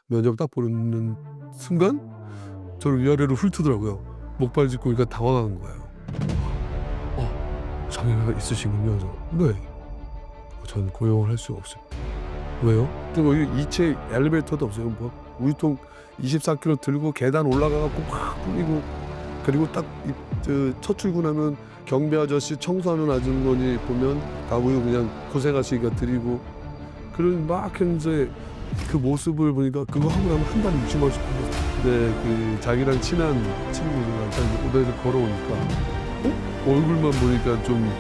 면접 딱 보는 순간 저를 위아래로 훑더라고요. 목발 짚고 그러니까 당황한 거예요. 장애가 있으시군요. 그래서 네. 저는 고용을 할 수가 없습니다. 왜요? 근데 뭐 2층 엘리베이터도 없어요. 뭐 우유통 24kg 들고 계단 올라가 갖고 막 뿌리고, 그리고 딱 첫 출근하면 경비 아저씨 청소하는 아주머니 보면 다 우유 그냥 고생하시니까 드리고, 그런 막 했는데 그 모습을 보니까 그거 하고 나면 한 달에 60만 원씩 벌었어요. 근데 그 자기랑 친한 친구들이랑 딱 무대를 걸어오니까 얼굴만 보니까 좀,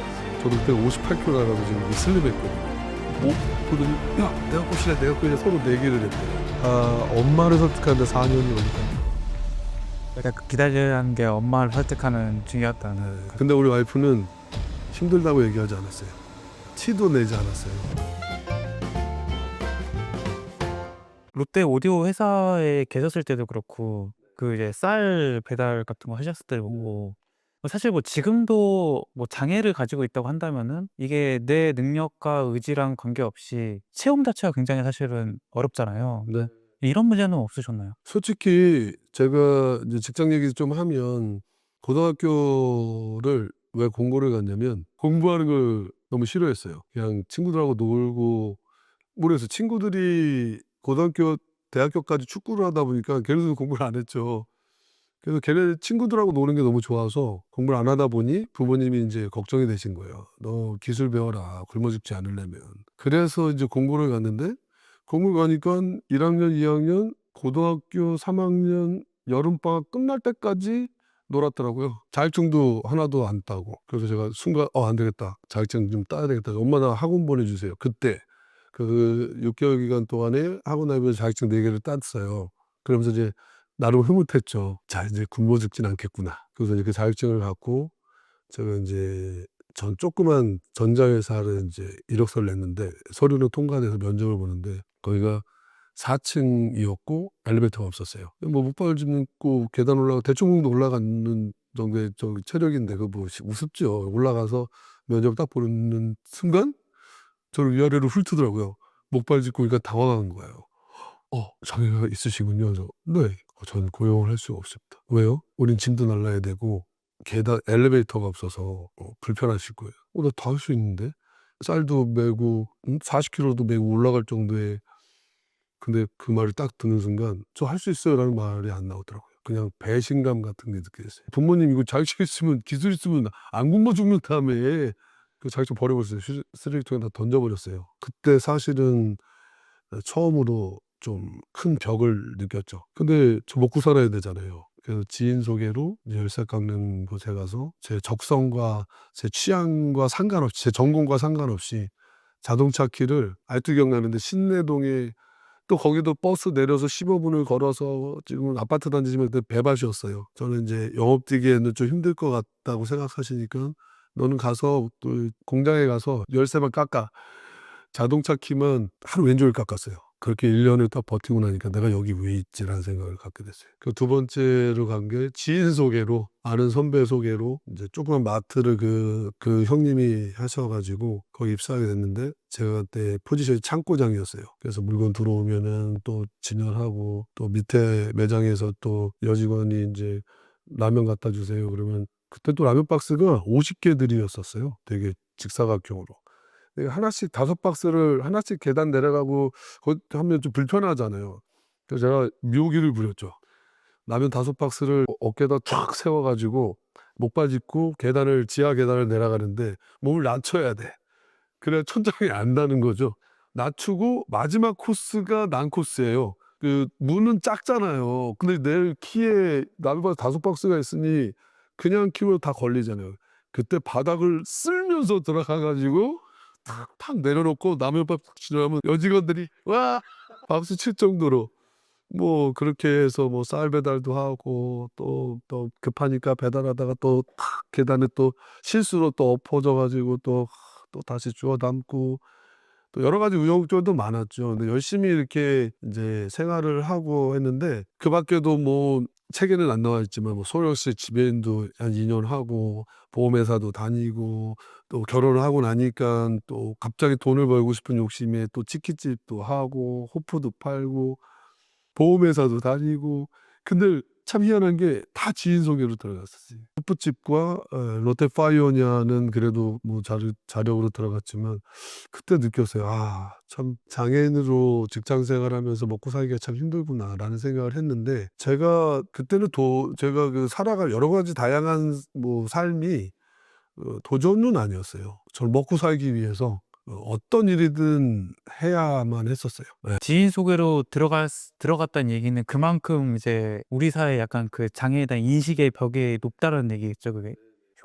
저도 그때 58kg라고 지금 슬림했거든요. 보더니 야 내가 꽃이래 내가 꽃이래 서로 내기를 했대요. 엄마를 설득하는데 4년이 걸렸다. 그러니까 그 기다려야 하는 게 엄마를 설득하는 중이었다는. 근데 우리 와이프는 힘들다고 얘기하지 않았어요. 티도 내지 않았어요. 롯데 오디오 회사에 계셨을 때도 그렇고 그 이제 쌀 배달 같은 거 하셨을 때 보고 사실 뭐 지금도 뭐 장애를 가지고 있다고 한다면은 이게 내 능력과 의지랑 관계없이 체험 자체가 굉장히 사실은 어렵잖아요. 네. 이런 문제는 없으셨나요? 솔직히 제가 이제 직장 얘기 좀 하면, 고등학교를 왜 공고를 갔냐면 공부하는 걸 너무 싫어했어요. 그냥 친구들하고 놀고, 모르겠어요. 친구들이 고등학교, 대학교까지 축구를 하다 보니까 걔네들도 공부를 안 했죠. 그래서 걔네 친구들하고 노는 게 너무 좋아서 공부를 안 하다 보니 부모님이 인제 걱정이 되신 거예요. "너 기술 배워라, 굶어 죽지 않으려면." 그래서 이제 공고를 갔는데, 공고 가니깐 1 학년, 2 학년, 고등학교 3 학년 여름방학 끝날 때까지 놀았더라고요. 자격증도 하나도 안 따고. 그래서 제가 순간 '안 되겠다. 자격증 좀 따야 되겠다.' "엄마 나 학원 보내 주세요." 그때 그 6 개월 기간 동안에 학원 다니면서 자격증 4 개를 땄어요. 그러면서 이제 나름 흐뭇했죠. '자 이제 굶어 죽진 않겠구나.' 그래서 이제 그 자격증을 갖고 제가 인제 전 조그만 전자회사를 인제 이력서를 냈는데, 서류는 통과돼서 면접을 보는데 거기가 4 층이었고 엘리베이터가 없었어요. 뭐 목발 짚고 계단 올라가 대충 올라가는 정도의 체력인데 그 뭐 우습죠. 올라가서 면접을 딱 보는 순간 저를 위아래로 훑더라고요. 목발 짚고 그러니까 당황한 거예요. 장애가 있으시군요." 그래서 "네. 저는 고용을 할 수가 없습니다." "왜요?" "우린 짐도 날라야 되고 계단 엘리베이터가 없어서 불편하실 거예요." 나 다 할 수 있는데." 쌀도 메고 40kg도 메고 올라갈 정도의. 근데 그 말을 딱 듣는 순간 "저 할 수 있어요."라는 말이 안 나오더라고요. 그냥 배신감 같은 게 느껴졌어요. 부모님 이거 자격증 있으면 기술 있으면 안 굶어 죽는다며. 그 자격증 버려 버렸어요. 쓰레기통에 다 던져 버렸어요. 그때 사실은 처음으로 좀 큰 벽을 느꼈죠. 근데 저 먹고 살아야 되잖아요. 그래서 지인 소개로 이제 열쇠 깎는 곳에 가서 제 적성과 제 취향과 상관없이, 제 전공과 상관없이 자동차 키를 아직도 기억나는데, 신내동에 또 거기도 버스 내려서 15 분을 걸어서, 지금은 아파트 단지지만 그때 배밭이었어요. 저는 인제 영업뛰기에는 좀 힘들 것 같다고 생각하시니까 "너는 가서 그 공장에 가서 열쇠만 깎아." 자동차 키만 하루 왼종일 깎았어요. 그렇게 1 년을 딱 버티고 나니까 '내가 여기 왜 있지?'라는 생각을 갖게 됐어요. 그 두 번째로 간 게 지인 소개로, 아는 선배 소개로 인제 조그만 마트를 그 형님이 하셔 가지고 거기 입사하게 됐는데, 제가 그때 포지션이 창고장이었어요. 그래서 물건 들어오면은 또 진열하고, 또 밑에 매장에서 또 여직원이 인제 "라면 갖다 주세요." 그러면 그때 또 라면 박스가 50 개들이었었어요, 되게 직사각형으로. 네, 하나씩 5 박스를 하나씩 계단 내려가고 거 하면 좀 불편하잖아요. 그래서 제가 묘기를 부렸죠. 라면 5 박스를 어깨에다 쫙 세워 가지고 목발 짚고 계단을, 지하 계단을 내려가는데 몸을 낮춰야 돼. 그래야 천장이 안 닿는 거죠. 낮추고 마지막 코스가 난 코스예요. 그 문은 작잖아요. 근데 내 키에 라면 박스 5 박스가 있으니 그냥 키로 다 걸리잖아요. 그때 바닥을 쓸면서 들어가 가지고 탁 내려놓고 라면밥 지나가면 여직원들이 "와!" 박수 칠 정도로, 뭐 그렇게 해서 뭐 쌀 배달도 하고, 또 급하니까 배달하다가 또 탁 계단에 또 실수로 또 엎어져 가지고 또 다시 주워 담고, 또 여러 가지 우여곡절도 많았죠. 근데 열심히 이렇게 인제 생활을 하고 했는데, 그 밖에도 뭐 책에는 안 나와 있지만 뭐 소형차 지배인도 한 2년 하고, 보험회사도 다니고, 또 결혼을 하고 나니깐 또 갑자기 돈을 벌고 싶은 욕심에 또 치킨집도 하고 호프도 팔고, 보험회사도 다니고. 근데 참 희한한 게 다 지인 소개로 들어갔었어요. 호프집과 롯데파이오니아는 그래도 뭐 자력으로 들어갔지만 그때 느꼈어요. '아 참 장애인으로 직장 생활하면서 먹고 살기가 참 힘들구나.'라는 생각을 했는데 제가 그때는 제가 그 살아갈 여러 가지 다양한 뭐 삶이 도전은 아니었어요. 저는 먹고 살기 위해서 어떤 일이든 해야만 했었어요. 예. 지인 소개로 들어갔다는 얘기는 그만큼 이제 우리 사회에 약간 그 장애에 대한 인식의 벽이 높다는 얘기겠죠, 그게.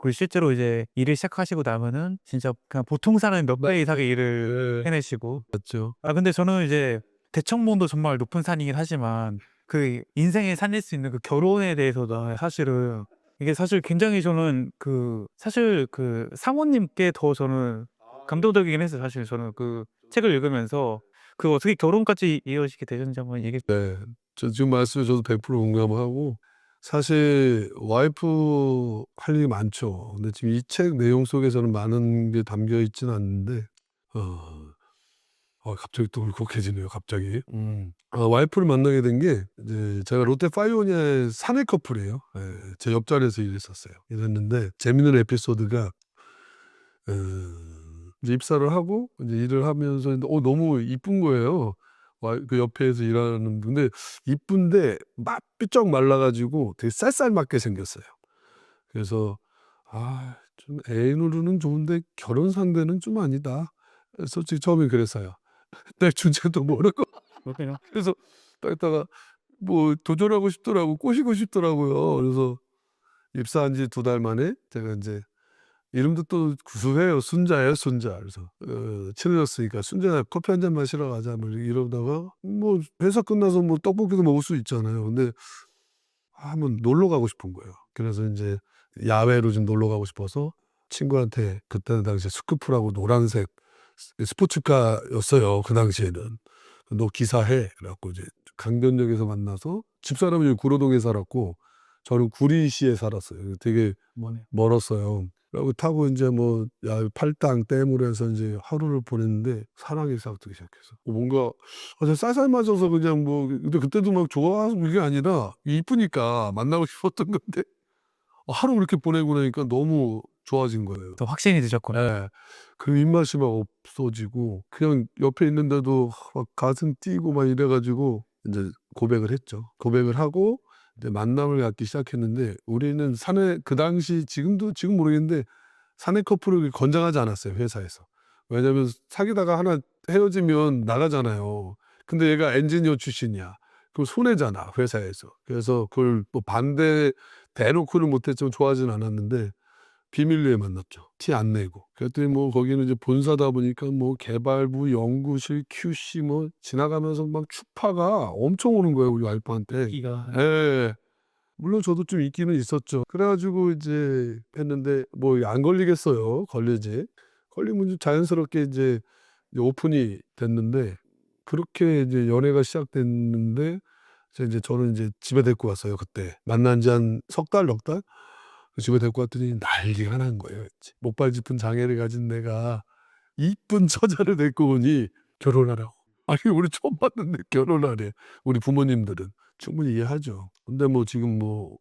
그리고 실제로 이제 일을 시작하시고 나면은 진짜 그냥 보통 사람의 몇 배 이상의 일을 예. 해내시고. 맞죠. 근데 저는 이제 대청봉도 정말 높은 산이긴 하지만 그 인생의 산일 수 있는 그 결혼에 대해서도 사실은 이게 사실 굉장히 저는 사실 사모님께 더 저는 감동적이긴 했어요. 사실 저는 그 책을 읽으면서 어떻게 결혼까지 이어지게 되셨는지 한번 얘기해. 네. 저 지금 말씀에 저도 100% 공감하고 사실 와이프 할 일이 많죠. 근데 지금 이 책 내용 속에서는 많은 게 담겨 있지는 않는데 어 갑자기 또 울컥해지네요 갑자기. 와이프를 만나게 된 게 이제 제가 롯데파이오니아의 사내 커플이에요. 예. 제 옆자리에서 일했었어요. 일했는데 재밌는 에피소드가 이제 입사를 하고 이제 일을 하면서 너무 이쁜 거예요. 그 옆에서 일하는. 근데 이쁜데 삐쩍 말라 가지고 되게 쌀쌀맞게 생겼어요. 그래서 '아 좀 애인으로는 좋은데 결혼 상대는 좀 아니다.' 솔직히 처음엔 그랬어요. 내 주제도 모르고. 그렇군요. 그래서 딱 있다가 뭐 도전하고 싶더라고. 꼬시고 싶더라고요. 그래서 입사한 지 2달 만에 제가 인제 이름도 또 구수해요. 순자예요, 순자. 그래서 친해졌으니까 "순자야 커피 한 잔 마시러 가자." 뭐 이러다가 뭐 회사 끝나서 뭐 떡볶이도 먹을 수 있잖아요. 근데 한번 놀러 가고 싶은 거예요. 그래서 인제 야외로 좀 놀러 가고 싶어서 친구한테 그때 당시에 스쿠프라고 노란색 스포츠카였어요, 그 당시에는. "너 기사해." 그래 갖고 이제 강변역에서 만나서 집사람이 구로동에 살았고 저는 구리시에 살았어요. 되게 뭐네요. 멀었어요. 그래 갖고 타고 인제 뭐 팔당 댐으로 해서 인제 하루를 보냈는데 사랑이 싹트기 시작해서 뭔가 저 쌀쌀맞아서 그냥 뭐 근데 그때도 막 좋아서 그게 아니라 이쁘니까 만나고 싶었던 건데 하루 그렇게 보내고 나니까 너무 좋아진 거예요. 더 확신이 드셨구나. 예. 그 입맛이 막 없어지고 그냥 옆에 있는데도 막 가슴 뛰고 막 이래 가지고 인제 고백을 했죠. 고백을 하고 이제 만남을 갖기 시작했는데 우리는 그 당시 지금 모르겠는데 사내 커플을 권장하지 않았어요, 회사에서. 왜냐면 사귀다가 하나 헤어지면 나가잖아요. 근데 얘가 엔지니어 출신이야. 그럼 손해잖아, 회사에서. 그래서 그걸 뭐 대놓고는 못했지만 좋아하진 않았는데 비밀리에 만났죠. 티 안 내고. 그랬더니 뭐 거기는 이제 본사다 보니까 뭐 개발부, 연구실, QC 뭐 지나가면서 막 추파가 엄청 오는 거예요, 우리 와이프한테. 기가 예. 물론 저도 좀 있기는 있었죠. 그래 가지고 이제 했는데 뭐 안 걸리겠어요. 걸리지. 걸리면 이제 자연스럽게 이제 오픈이 됐는데 그렇게 이제 연애가 시작됐는데 저는 이제 집에 데리고 왔어요 그때. 만난 지 한 석 달, 넉 달? 집에 데리고 왔더니 난리가 난 거예요. 이제 목발 짚은 장애를 가진 내가 이쁜 처자를 데리고 오니 결혼하라고. 아니 우리 처음 봤는데 결혼하래. 우리 부모님들은 충분히 이해하죠. 근데 뭐 지금 뭐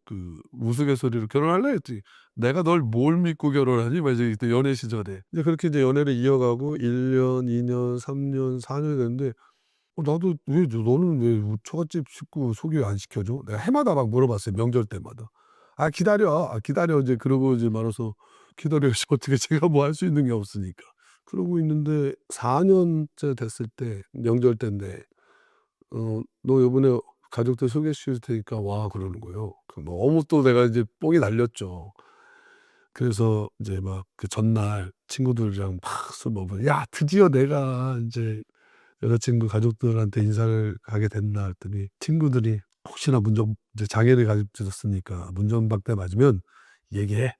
우스갯소리로 "결혼할래?" 했더니 "내가 널 뭘 믿고 결혼하니?" 막 이제 그때 연애 시절에. 이제 그렇게 이제 연애를 이어가고 1 년, 2 년, 3 년, 4 년이 됐는데 나도 왜 너는 왜 처갓집 식구 소개 안 시켜줘? 내가 해마다 막 물어봤어요, 명절 때마다. "아 기다려. 아 기다려." 이제 그러고 이제 말아서 기다려야지 어떻게 제가 뭐 할 수 있는 게 없으니까. 그러고 있는데 4 년째 됐을 때 명절 때인데 "너 요번에 가족들 소개시켜 줄 테니까 와." 그러는 거예요. 너무 또 내가 이제 뽕이 날렸죠. 그래서 이제 막 그 전날 친구들이랑 막 술 먹으면 "야 드디어 내가 인제 여자친구 가족들한테 인사를 가게 됐나." 했더니 친구들이 "혹시나 이제 장애를 가졌으니까 문전박대 맞으면 얘기해.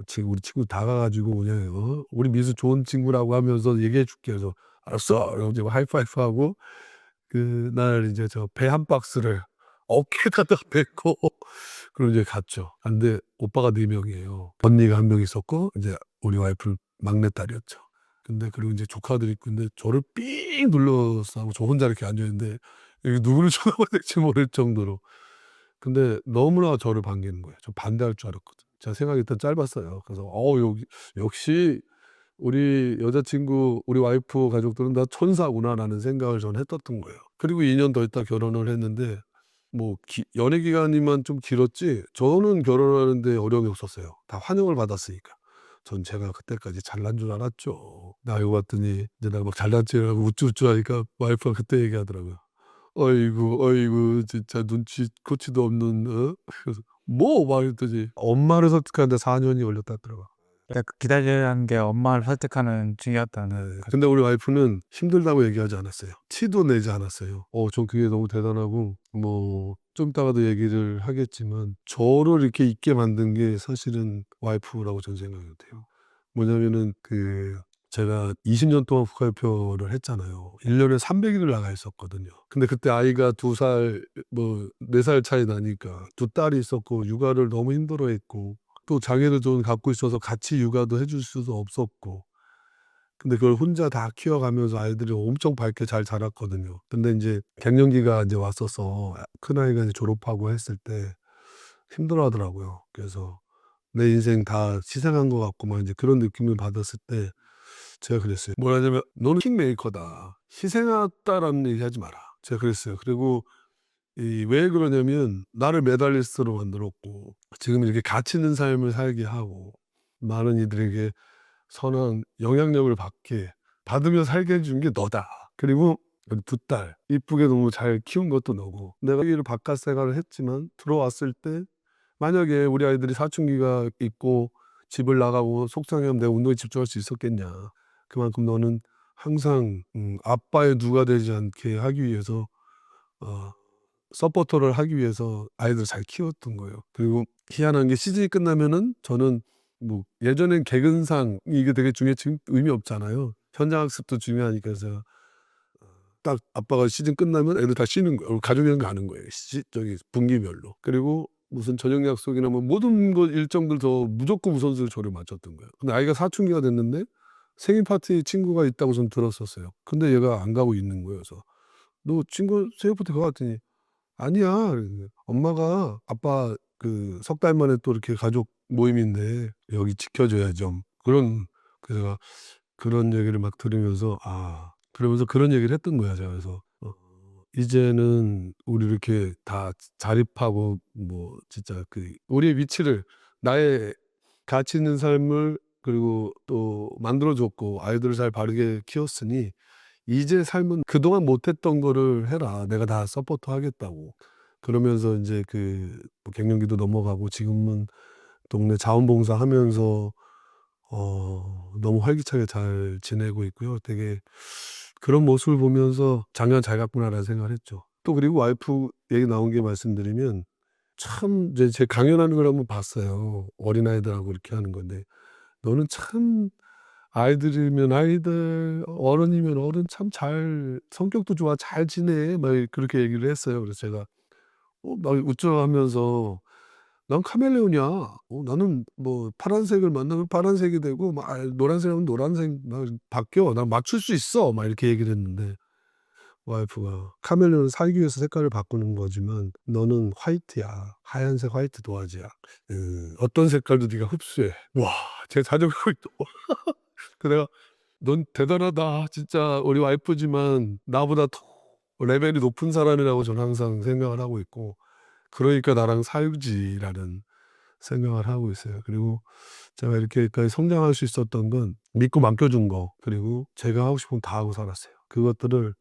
지금 우리 친구 다 가 가지고 그냥 우리 미수 좋은 친구라고 하면서 얘기해 줄게." 그래서 "알았어." 그러고 이제 하이파이브하고 그날 이제 저 배 한 박스를 어깨에다가 메고 그리고 이제 갔죠. 갔는데 오빠가 4 명이에요. 언니가 1명 있었고 이제 우리 와이프는 막내딸이었죠. 근데 그리고 인제 조카들이 있고 근데 저를 삥 둘러싸고 저 혼자 이렇게 앉아 있는데 이게 누구를 쳐다봐야 될지 모를 정도로. 근데 너무나 저를 반기는 거예요. 저 반대할 줄 알았거든요. 제가 생각이 일단 짧았어요. 그래서 역시 우리 여자친구, 우리 와이프 가족들은 다 천사구나라는 생각을 저는 했었던 거예요. 그리고 2년 더 있다 결혼을 했는데 뭐 연애 기간이만 좀 길었지 저는 결혼하는데 어려움이 없었어요. 다 환영을 받았으니까. 전 제가 그때까지 잘난 줄 알았죠. 나 알고 봤더니 이제 내가 막 잘난 척하고 우쭈우쭈 하니까 와이프가 그때 얘기하더라고요. "어이구, 어이구 진짜 눈치코치도 없는 그래서 "뭐?" 막 이랬더니 엄마를 설득하는데 4 년이 걸렸다 하더라고요. 그러니까 기다려야 하는 게 엄마를 설득하는 중이었다는. 네. 근데 우리 와이프는 힘들다고 얘기하지 않았어요. 티도 내지 않았어요. 전 그게 너무 대단하고 뭐 좀 이따가도 얘기를 하겠지만 저를 이렇게 있게 만든 게 사실은 와이프라고 저는 생각이 돼요. 뭐냐면은 제가 20년 동안 국가대표를 했잖아요. 1 년에 300 일을 나가 있었거든요. 근데 그때 아이가 2 살 뭐 4살 차이 나니까 두 딸이 있었고 육아를 너무 힘들어했고 또 장애를 좀 갖고 있어서 같이 육아도 해줄 수도 없었고 근데 그걸 혼자 다 키워가면서 아이들이 엄청 밝게 잘 자랐거든요. 근데 인제 갱년기가 인제 왔어서 큰아이가 이제 졸업하고 했을 때 힘들어하더라고요. 그래서 '내 인생 다 희생한 것 같고.' 막 인제 그런 느낌을 받았을 때 제가 그랬어요. 뭐라 하냐면 "너는 킹메이커다. 희생했다."라는 얘기하지 마라. 제가 그랬어요. 그리고 왜 그러냐면 나를 메달리스트로 만들었고 지금 이렇게 가치 있는 삶을 살게 하고 많은 이들에게 선한 영향력을 받으며 살게 해준 게 너다. 그리고 두 딸 이쁘게 너무 잘 키운 것도 너고 내가 이 바깥 생활을 했지만 들어왔을 때 만약에 우리 아이들이 사춘기가 있고 집을 나가고 속상해하면 내가 운동에 집중할 수 있었겠냐. 그만큼 너는 항상 아빠의 누가 되지 않게 하기 위해서 어 서포터를 하기 위해서 아이들을 잘 키웠던 거예요. 그리고 희한한 게 시즌이 끝나면은 저는 뭐 예전엔 개근상 이게 되게 지금 의미 없잖아요. 현장 학습도 중요하니까 그래서 딱 아빠가 시즌 끝나면 애들 다 쉬는 거예요. 가족여행 가는 거예요. 저기 분기별로. 그리고 무슨 저녁 약속이나 뭐 모든 것 일정들 무조건 우선순위를 저를 맞췄던 거예요. 근데 아이가 사춘기가 됐는데 생일 파티에 친구가 있다고 전 들었었어요. 근데 얘가 안 가고 있는 거예요. 그래서 "너 친구 생일 파티 가?" 했더니 "아니야." 그러는 엄마가 "아빠 석 달 만에 또 이렇게 가족 모임인데 여기 지켜 줘야죠." 그래서 제가 그런 얘기를 막 들으면서 그러면서 그런 얘기를 했던 거야 제가. 그래서 "이제는 우리 이렇게 다 자립하고 뭐 진짜 우리의 위치를 나의 가치 있는 삶을 그리고 또 만들어 줬고 아이들을 잘 바르게 키웠으니 이제 삶은 그동안 못 했던 거를 해라. 내가 다 서포트하겠다."고. 그러면서 인제 뭐 갱년기도 넘어가고 지금은 동네 자원봉사하면서 너무 활기차게 잘 지내고 있고요. 되게 그런 모습을 보면서 '작년 잘 갔구나.'라는 생각을 했죠. 또 그리고 와이프 얘기 나온 김에 말씀드리면 참 이제 제 강연하는 걸 한번 봤어요. 어린아이들하고 이렇게 하는 건데 "너는 참 아이들이면 아이들, 어른이면 어른 참 잘 성격도 좋아. 잘 지내." 막 그렇게 얘기를 했어요. 그래서 제가 막 우쭐하면서 "난 카멜레온이야. 나는 뭐 파란색을 만나면 파란색이 되고 막 노란색 하면 노란색 막 바뀌어. 난 맞출 수 있어." 막 이렇게 얘기를 했는데 와이프가 "카멜레온은 살기 위해서 색깔을 바꾸는 거지만 너는 화이트야. 하얀색 화이트 도화지야. 어떤 색깔도 네가 흡수해." 와 제 자존감이 또 내가 "넌 대단하다. 진짜 우리 와이프지만 나보다 더 레벨이 높은 사람이라고 저는 항상 생각을 하고 있고 '그러니까 나랑 살지.'라는 생각을 하고 있어요. 그리고 제가 이렇게까지 성장할 수 있었던 건 믿고 맡겨 준 거 그리고 제가 하고 싶은 거 다 하고 살았어요. 그것들을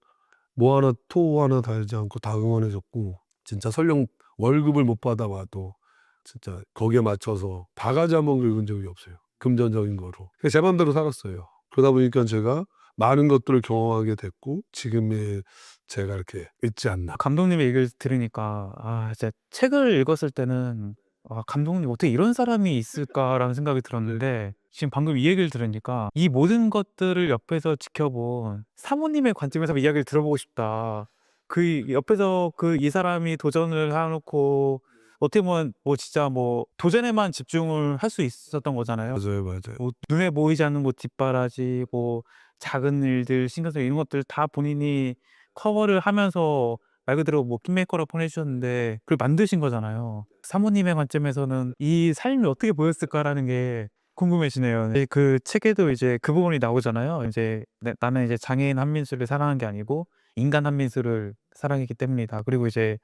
뭐 하나 토 하나 달지 않고 다 응원해 줬고 진짜 설령 월급을 못 받아 와도 진짜 거기에 맞춰서 바가지 한 번 긁은 적이 없어요, 금전적인 거로. 그냥 제 맘대로 살았어요. 그러다 보니까 제가 많은 것들을 경험하게 됐고 지금의 제가 이렇게 있지 않나. 감독님의 얘기를 들으니까 진짜 책을 읽었을 때는 '아 감독님 어떻게 이런 사람이 있을까.'라는 생각이 네. 들었는데 지금 방금 이 얘기를 들으니까 이 모든 것들을 옆에서 지켜본 사모님의 관점에서 한번 이야기를 들어보고 싶다. 그 옆에서 이 사람이 도전을 해 놓고 어떻게 보면 뭐 진짜 뭐 도전에만 집중을 할 수 있었던 거잖아요. 맞아요, 맞아요. 뭐 눈에 보이지 않는 뭐 뒷바라지 뭐 작은 일들 신경 쓰이는 이런 것들 다 본인이 커버를 하면서 말 그대로 뭐 킹메이커라고 표현해 주셨는데 그걸 만드신 거잖아요. 사모님의 관점에서는 이 삶이 어떻게 보였을까라는 게 궁금해지네요. 네, 그 책에도 이제 그 부분이 나오잖아요. 이제 나는 이제 장애인 한민수를 사랑한 게 아니고 인간 한민수를 사랑했기 때문이다. 그리고 이제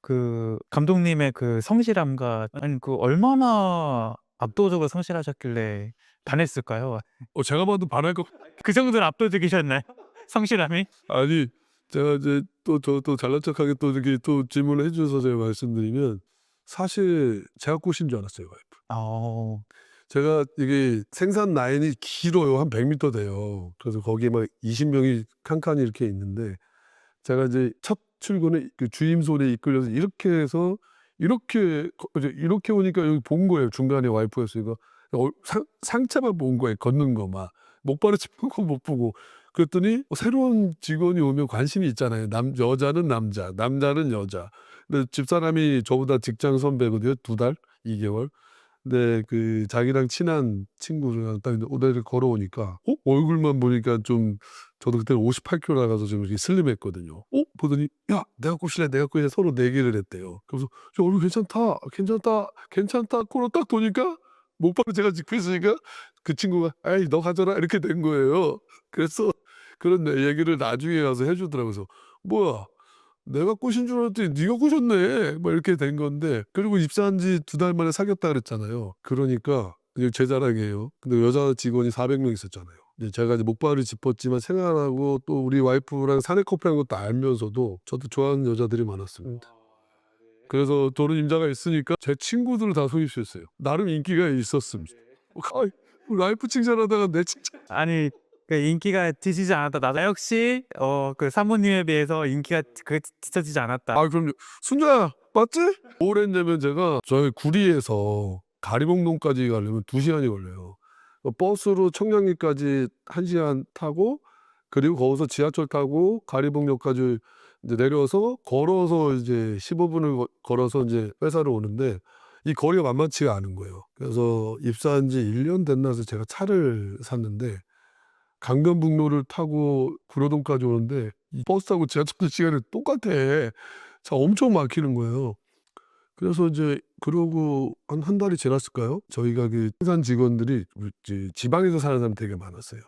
그 감독님의 그 성실함과 아니 그 얼마나 압도적으로 성실하셨길래 반했을까요? 제가 봐도 반할 것 그 정도로 압도적이셨나요? 성실함이? 아니 제가 이제 또 잘난 척하게 또 이렇게 또 질문을 해 주셔서 제가 말씀드리면 사실 제가 꼬신 줄 알았어요, 와이프. 어. 제가 이게 생산 라인이 길어요. 한 100 미터 돼요. 그래서 거기에 막 20 명이 칸칸이 이렇게 있는데 제가 이제 첫 출근에 그 주임소리에 이끌려서 이렇게 해서 이렇게 이제 이렇게 오니까 여기 본 거예요. 중간에 와이프가 있으니까 상체만 본 거예요. 걷는 거만. 목발을 짚은 건 못 보고. 그랬더니 새로운 직원이 오면 관심이 있잖아요. 여자는 남자, 남자는 여자. 근데 집사람이 저보다 직장 선배거든요. 2달, 2개월. 근데 그 자기랑 친한 친구랑 딱 오다리를 걸어오니까 얼굴만 보니까 좀 저도 그때는 58kg 나가서 좀 이렇게 슬림했거든요. 보더니 "야 내가 꼬실래, 내가 꼬실래." 서로 내기를 했대요. 그래서 "야 얼굴 괜찮다, 괜찮다, 괜찮다." 코로 딱 도니까 목발을 제가 짚고 있으니까 그 친구가 "아이 너 가져라." 이렇게 된 거예요. 그래서 그런 내 얘기를 나중에 가서 해 주더라고요. 그래서 "뭐야 내가 꼬신 줄 알았더니 네가 꼬셨네." 뭐 이렇게 된 건데 그리고 입사한 지 2달 만에 사귀었다 그랬잖아요. 그러니까 이게 제 자랑이에요. 근데 여자 직원이 400명 있었잖아요. 이제 제가 이제 목발을 짚었지만 생활하고 또 우리 와이프랑 사내 커플한 것도 알면서도 저도 좋아하는 여자들이 많았습니다. 그래서 저는 임자가 있으니까 제 친구들을 다 소개시켰어요. 나름 인기가 있었습니다. 아이 와이프 칭찬하다가 내 칭찬 아니 그 인기가 뒤지지 않았다. 나 역시 그 사모님에 비해서 인기가 뒤처지지 않았다. 그럼요. "순자야 맞지?" 뭘 했냐면 제가 저희 구리에서 가리봉동까지 가려면 2 시간이 걸려요. 버스로 청량리까지 1 시간 타고 그리고 거기서 지하철 타고 가리봉역까지 이제 내려서 걸어서 이제 15 분을 걸어서 인제 회사로 오는데 이 거리가 만만치가 않은 거예요. 그래서 입사한 지 1년 됐나 해서 제가 차를 샀는데 강변북로를 타고 구로동까지 오는데 이 버스 타고 지하철 시간이 똑같아. 차 엄청 막히는 거예요. 그래서 이제 그러고 한 달이 지났을까요? 저희가 그 생산 직원들이 우리 지방에서 사는 사람이 되게 많았어요.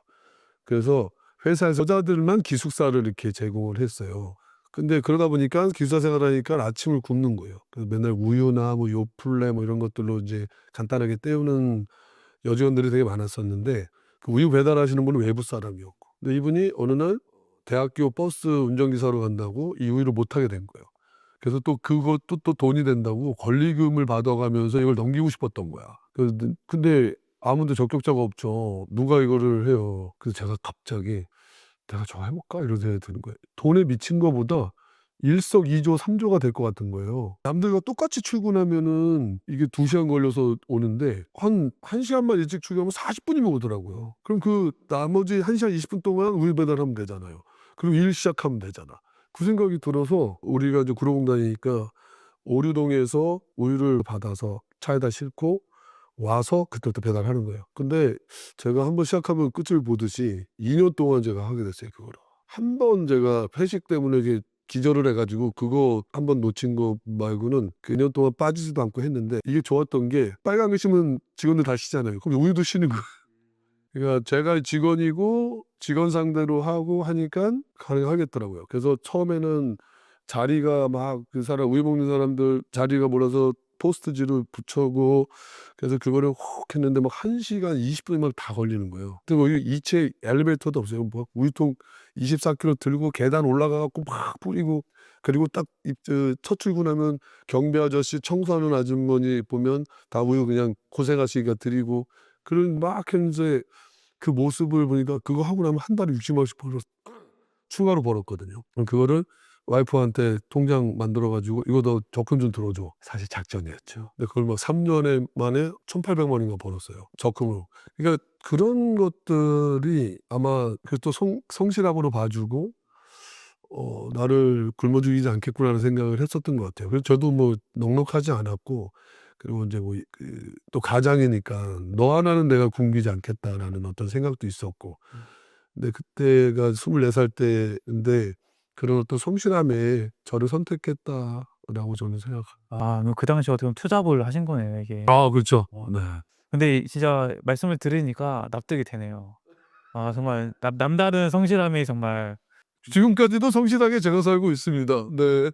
그래서 회사에서 여자들만 기숙사를 이렇게 제공을 했어요. 근데 그러다 보니까 기숙사 생활하니까 아침을 굶는 거예요. 그래서 맨날 우유나 뭐 요플레 뭐 이런 것들로 이제 간단하게 때우는 여직원들이 되게 많았었는데 그 우유 배달하시는 분은 외부 사람이었고 근데 이분이 어느 날 대학교 버스 운전기사로 간다고 이 우유를 못 타게 된 거예요. 그래서 또 그것도 또 돈이 된다고 권리금을 받아가면서 이걸 넘기고 싶었던 거야. 근데 아무도 적격자가 없죠. 누가 이거를 해요. 그래서 제가 갑자기 '내가 저거 해 볼까?' 이런 생각이 드는 거예요. 돈에 미친 거보다 일석이조 삼조가 될 것 같은 거예요. 남들과 똑같이 출근하면은 이게 2 시간 걸려서 오는데 한 시간만 일찍 출근하면 40 분이면 오더라고요. 그럼 그 나머지 1 시간 20분 동안 우유 배달하면 되잖아요. 그리고 일 시작하면 되잖아. 그 생각이 들어서 우리가 이제 구로봉 다니니까 오류동에서 우유를 받아서 차에다 싣고 와서 그때부터 배달하는 거예요. 근데 제가 한번 시작하면 끝을 보듯이 2년 동안 제가 하게 됐어요 그거를. 한 번 제가 회식 때문에 이게 기절을 해 가지고 그거 한 번 놓친 거 말고는 그 2년 동안 빠지지도 않고 했는데 이게 좋았던 게 빨간 글씨면 직원들 다 쉬잖아요. 그럼 우유도 쉬는 거예요. 그러니까 제가 직원이고 직원 상대로 하고 하니깐 가능하겠더라고요. 그래서 처음에는 자리가 막 그 사람 우유 먹는 사람들 자리가 몰아서 포스트지를 붙여고 그래서 그거를 혹 했는데 막 1 시간 20 분이 막 다 걸리는 거예요. 근데 뭐 이 2채 엘리베이터도 없어요. 뭐 우유통 24 킬로 들고 계단 올라가 갖고 막 뿌리고 그리고 딱 첫 출근하면 경비 아저씨 청소하는 아주머니 보면 다 우유 그냥 고생하시니까 드리고 그런 막 했는데 그 모습을 보니까 그거 하고 나면 한 달에 60만 원씩 추가로 벌었거든요. 그럼 그거를 와이프한테 통장 만들어 가지고 "이거 너 적금 좀 들어 줘." 사실 작전이었죠. 근데 그걸 막 3 년 만에 1,800만 원인가 벌었어요, 적금으로. 그러니까 그런 것들이 아마 그 또 성실함으로 봐 주고 '나를 굶어 죽이지 않겠구나.'는 생각을 했었던 것 같아요. 그래서 저도 뭐 넉넉하지 않았고 그리고 인제 뭐 또 가장이니까 '너 하나는 내가 굶기지 않겠다.'라는 어떤 생각도 있었고 근데 그때가 24살 때인데 그런 어떤 성실함에 저를 선택했다라고 저는 생각합니다. 아 그 당시에 어떻게 보면 투잡을 하신 거네요 이게. 그렇죠. 네. 근데 진짜 말씀을 들으니까 납득이 되네요. 아 정말 남다른 성실함이 정말 지금까지도 성실하게 제가 살고 있습니다. 네.